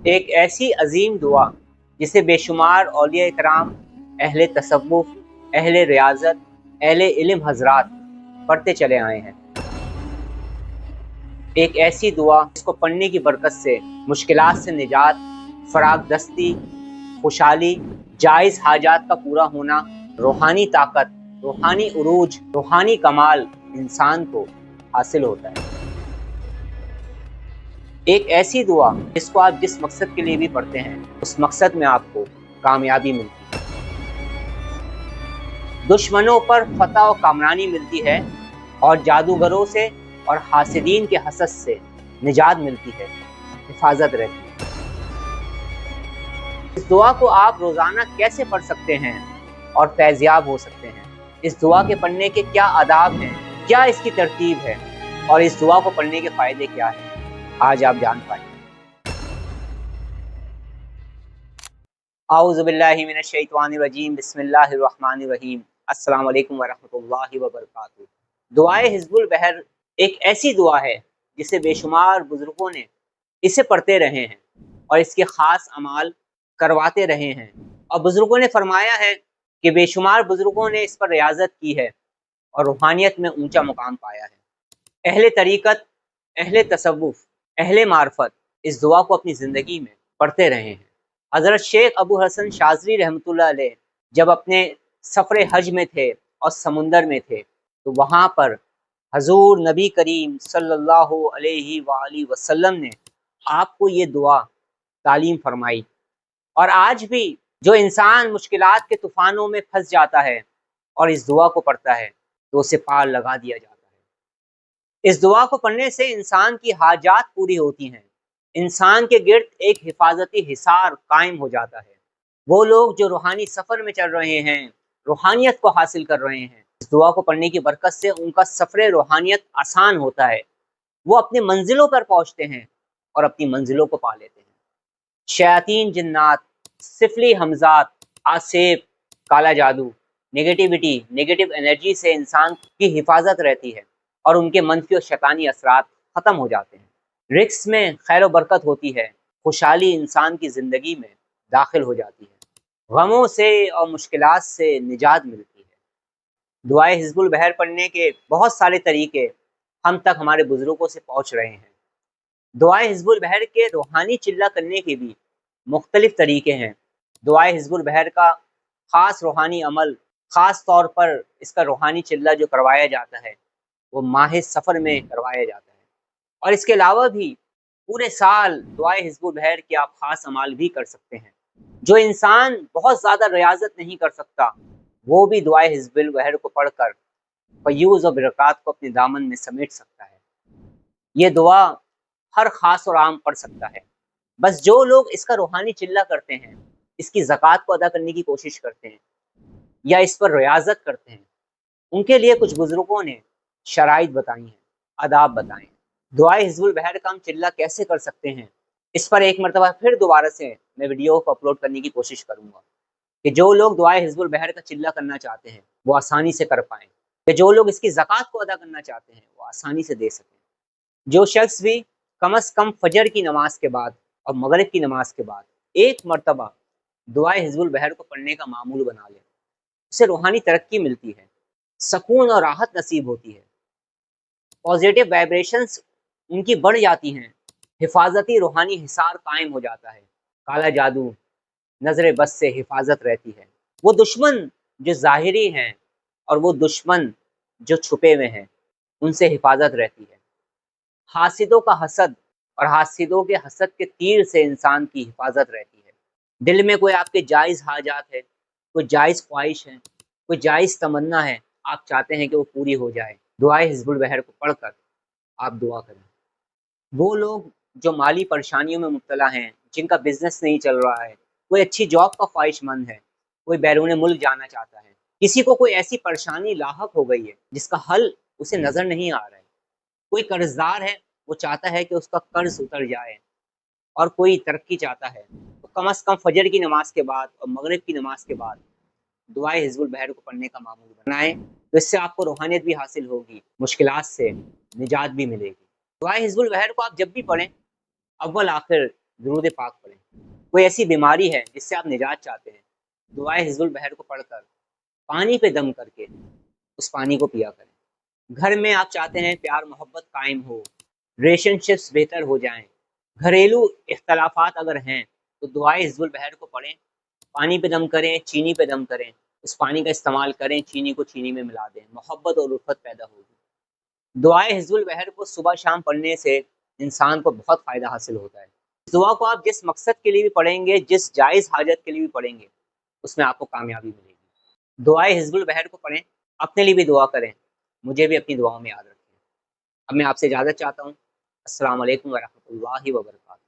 ایک ایسی عظیم دعا جسے بے شمار اولیاء کرام، اہل تصوف، اہل ریاضت، اہل علم حضرات پڑھتے چلے آئے ہیں۔ ایک ایسی دعا جس کو پڑھنے کی برکت سے مشکلات سے نجات، فراغ دستی، خوشحالی، جائز حاجات کا پورا ہونا، روحانی طاقت، روحانی عروج، روحانی کمال انسان کو حاصل ہوتا ہے۔ ایک ایسی دعا جس کو آپ جس مقصد کے لیے بھی پڑھتے ہیں اس مقصد میں آپ کو کامیابی ملتی ہے، دشمنوں پر فتح و کامرانی ملتی ہے، اور جادوگروں سے اور حاسدین کے حسد سے نجات ملتی ہے، حفاظت رہتی ہے۔ اس دعا کو آپ روزانہ کیسے پڑھ سکتے ہیں اور فیضیاب ہو سکتے ہیں؟ اس دعا کے پڑھنے کے کیا آداب ہیں، کیا اس کی ترتیب ہے، اور اس دعا کو پڑھنے کے فائدے کیا ہیں، آج آپ جان پائیں گے۔ اعوذ باللہ من الشیطان الرجیم، بسم اللہ الرحمن الرحیم، السلام علیکم ورحمۃ اللہ وبرکاتہ۔ دعائے حزب البحر ایک ایسی دعا ہے جسے بے شمار بزرگوں نے اسے پڑھتے رہے ہیں اور اس کے خاص اعمال کرواتے رہے ہیں، اور بزرگوں نے فرمایا ہے کہ بے شمار بزرگوں نے اس پر ریاضت کی ہے اور روحانیت میں اونچا مقام پایا ہے۔ اہل طریقت، اہل تصوف، اہل معرفت اس دعا کو اپنی زندگی میں پڑھتے رہے ہیں۔ حضرت شیخ ابو حسن شاذلی رحمۃ اللہ علیہ جب اپنے سفر حج میں تھے اور سمندر میں تھے تو وہاں پر حضور نبی کریم صلی اللہ علیہ وآلہ وسلم نے آپ کو یہ دعا تعلیم فرمائی، اور آج بھی جو انسان مشکلات کے طوفانوں میں پھنس جاتا ہے اور اس دعا کو پڑھتا ہے تو اسے پار لگا دیا جاتا ہے۔ اس دعا کو پڑھنے سے انسان کی حاجات پوری ہوتی ہیں، انسان کے گرد ایک حفاظتی حصار قائم ہو جاتا ہے۔ وہ لوگ جو روحانی سفر میں چل رہے ہیں، روحانیت کو حاصل کر رہے ہیں، اس دعا کو پڑھنے کی برکت سے ان کا سفر روحانیت آسان ہوتا ہے، وہ اپنی منزلوں پر پہنچتے ہیں اور اپنی منزلوں کو پا لیتے ہیں۔ شیاطین، جنات، سفلی حمزات، آسیب، کالا جادو، نیگیٹیوٹی، نیگیٹو انرجی سے انسان کی حفاظت رہتی ہے اور ان کے منفی اور شیطانی اثرات ختم ہو جاتے ہیں۔ رزق میں خیر و برکت ہوتی ہے، خوشحالی انسان کی زندگی میں داخل ہو جاتی ہے، غموں سے اور مشکلات سے نجات ملتی ہے۔ دعائے حزب البحر پڑھنے کے بہت سارے طریقے ہم تک ہمارے بزرگوں سے پہنچ رہے ہیں۔ دعائے حزب البحر کے روحانی چلہ کرنے کے بھی مختلف طریقے ہیں۔ دعائے حزب البحر کا خاص روحانی عمل، خاص طور پر اس کا روحانی چلہ جو کروایا جاتا ہے وہ ماہ سفر میں کروایا جاتا ہے، اور اس کے علاوہ بھی پورے سال دعائے حزب البحر کے آپ خاص عمال بھی کر سکتے ہیں۔ جو انسان بہت زیادہ ریاضت نہیں کر سکتا وہ بھی دعائے حزب البحر کو پڑھ کر فیوز و برکات کو اپنے دامن میں سمیٹ سکتا ہے۔ یہ دعا ہر خاص اور عام پڑھ سکتا ہے، بس جو لوگ اس کا روحانی چلہ کرتے ہیں، اس کی زکوٰۃ کو ادا کرنے کی کوشش کرتے ہیں یا اس پر ریاضت کرتے ہیں، ان کے لیے کچھ بزرگوں نے شرائط بتائی ہیں، آداب بتائے ہیں۔ دعائے حزب البحر کا ہم چلہ کیسے کر سکتے ہیں، اس پر ایک مرتبہ پھر دوبارہ سے میں ویڈیو کو اپلوڈ کرنے کی کوشش کروں گا کہ جو لوگ دعائے حزب البحر کا چلہ کرنا چاہتے ہیں وہ آسانی سے کر پائیں، کہ جو لوگ اس کی زکوٰۃ کو ادا کرنا چاہتے ہیں وہ آسانی سے دے سکیں۔ جو شخص بھی کم از کم فجر کی نماز کے بعد اور مغرب کی نماز کے بعد ایک مرتبہ دعائے حزب البحر کو پڑھنے کا معمول بنا لے، اسے روحانی ترقی ملتی ہے، سکون اور راحت نصیب ہوتی ہے، پازیٹیو وائبریشنز ان کی بڑھ جاتی ہیں، حفاظتی روحانی حصار قائم ہو جاتا ہے، کالا جادو، نظر بد سے حفاظت رہتی ہے، وہ دشمن جو ظاہری ہیں اور وہ دشمن جو چھپے ہوئے ہیں ان سے حفاظت رہتی ہے، حاسدوں کا حسد اور حاسدوں کے حسد کے تیر سے انسان کی حفاظت رہتی ہے۔ دل میں کوئی آپ کے جائز حاجات ہے، کوئی جائز خواہش ہے، کوئی جائز تمنا ہے، آپ چاہتے ہیں کہ وہ پوری ہو جائے، دعائے حزب البحر کو پڑھ کر آپ دعا کریں۔ وہ لوگ جو مالی پریشانیوں میں مبتلا ہیں، جن کا بزنس نہیں چل رہا ہے، کوئی اچھی جاب کا خواہش مند ہے، کوئی بیرون ملک جانا چاہتا ہے، کسی کو کوئی ایسی پریشانی لاحق ہو گئی ہے جس کا حل اسے نظر نہیں آ رہا ہے، کوئی قرض دار ہے وہ چاہتا ہے کہ اس کا قرض اتر جائے، اور کوئی ترقی چاہتا ہے، تو کم از کم فجر کی نماز کے بعد اور مغرب کی نماز کے بعد دعائے حزب البحر کو پڑھنے کا معمول بنائیں، تو اس سے آپ کو روحانیت بھی حاصل ہوگی، مشکلات سے نجات بھی ملے گی۔ دعائے حزب البحر کو آپ جب بھی پڑھیں اول آخر درود پاک پڑھیں۔ کوئی ایسی بیماری ہے جس سے آپ نجات چاہتے ہیں، دعائے حزب البحر کو پڑھ کر پانی پہ دم کر کے اس پانی کو پیا کریں۔ گھر میں آپ چاہتے ہیں پیار محبت قائم ہو، ریلیشن شپس بہتر ہو جائیں، گھریلو اختلافات اگر ہیں تو دعائے حزب البحر کو پڑھیں، پانی پہ دم کریں، چینی پہ دم کریں، اس پانی کا استعمال کریں، چینی کو چینی میں ملا دیں، محبت اور الفت پیدا ہوگی۔ دعائے حزب البحر کو صبح شام پڑھنے سے انسان کو بہت فائدہ حاصل ہوتا ہے۔ اس دعا کو آپ جس مقصد کے لیے بھی پڑھیں گے، جس جائز حاجت کے لیے بھی پڑھیں گے، اس میں آپ کو کامیابی ملے گی۔ دعائے حزب البحر کو پڑھیں، اپنے لیے بھی دعا کریں، مجھے بھی اپنی دعاؤں میں یاد رکھیں۔ اب میں آپ سے اجازت چاہتا ہوں۔ السلام علیکم ورحمۃ اللہ وبرکاتہ۔